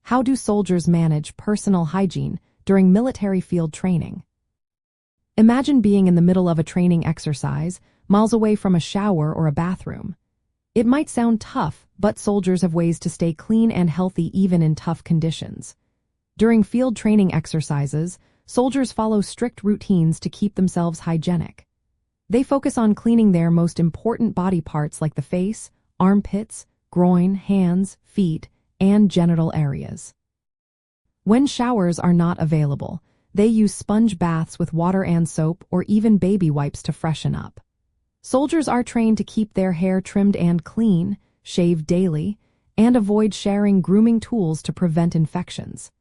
How do soldiers manage personal hygiene during military field training? Imagine being in the middle of a training exercise, miles away from a shower or a bathroom. It might sound tough, but soldiers have ways to stay clean and healthy even in tough conditions. During field training exercises, soldiers follow strict routines to keep themselves hygienic. They focus on cleaning their most important body parts like the face, armpits, groin, hands, feet, and genital areas. When showers are not available, they use sponge baths with water and soap or even baby wipes to freshen up. Soldiers are trained to keep their hair trimmed and clean, shave daily, and avoid sharing grooming tools to prevent infections.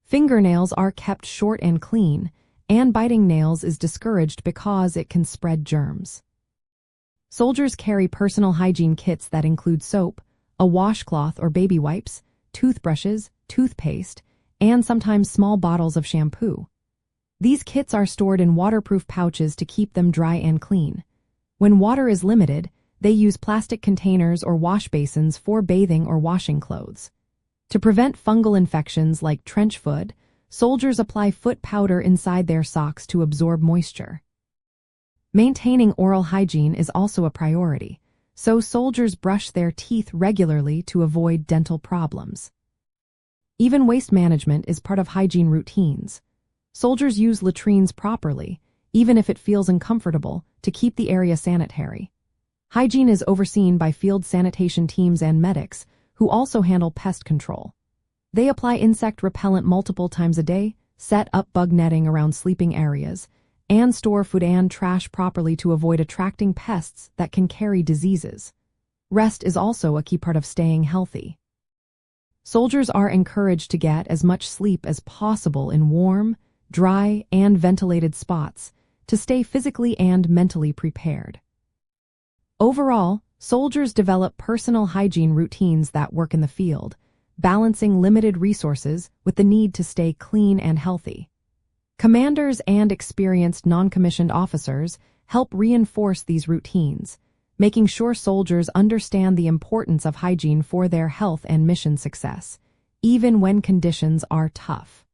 Fingernails are kept short and clean, and biting nails is discouraged because it can spread germs. Soldiers carry personal hygiene kits that include soap, a washcloth or baby wipes, toothbrushes, toothpaste, and sometimes small bottles of shampoo. These kits are stored in waterproof pouches to keep them dry and clean. When water is limited, they use plastic containers or wash basins for bathing or washing clothes. To prevent fungal infections like trench foot, soldiers apply foot powder inside their socks to absorb moisture. Maintaining oral hygiene is also a priority, so soldiers brush their teeth regularly to avoid dental problems. Even waste management is part of hygiene routines. Soldiers use latrines properly, even if it feels uncomfortable, to keep the area sanitary. Hygiene is overseen by field sanitation teams and medics, who also handle pest control. They apply insect repellent multiple times a day, set up bug netting around sleeping areas, and store food and trash properly to avoid attracting pests that can carry diseases. Rest is also a key part of staying healthy. Soldiers are encouraged to get as much sleep as possible in warm, dry, and ventilated spots to stay physically and mentally prepared. Overall, soldiers develop personal hygiene routines that work in the field, balancing limited resources with the need to stay clean and healthy. Commanders and experienced non-commissioned officers help reinforce these routines, making sure soldiers understand the importance of hygiene for their health and mission success, even when conditions are tough.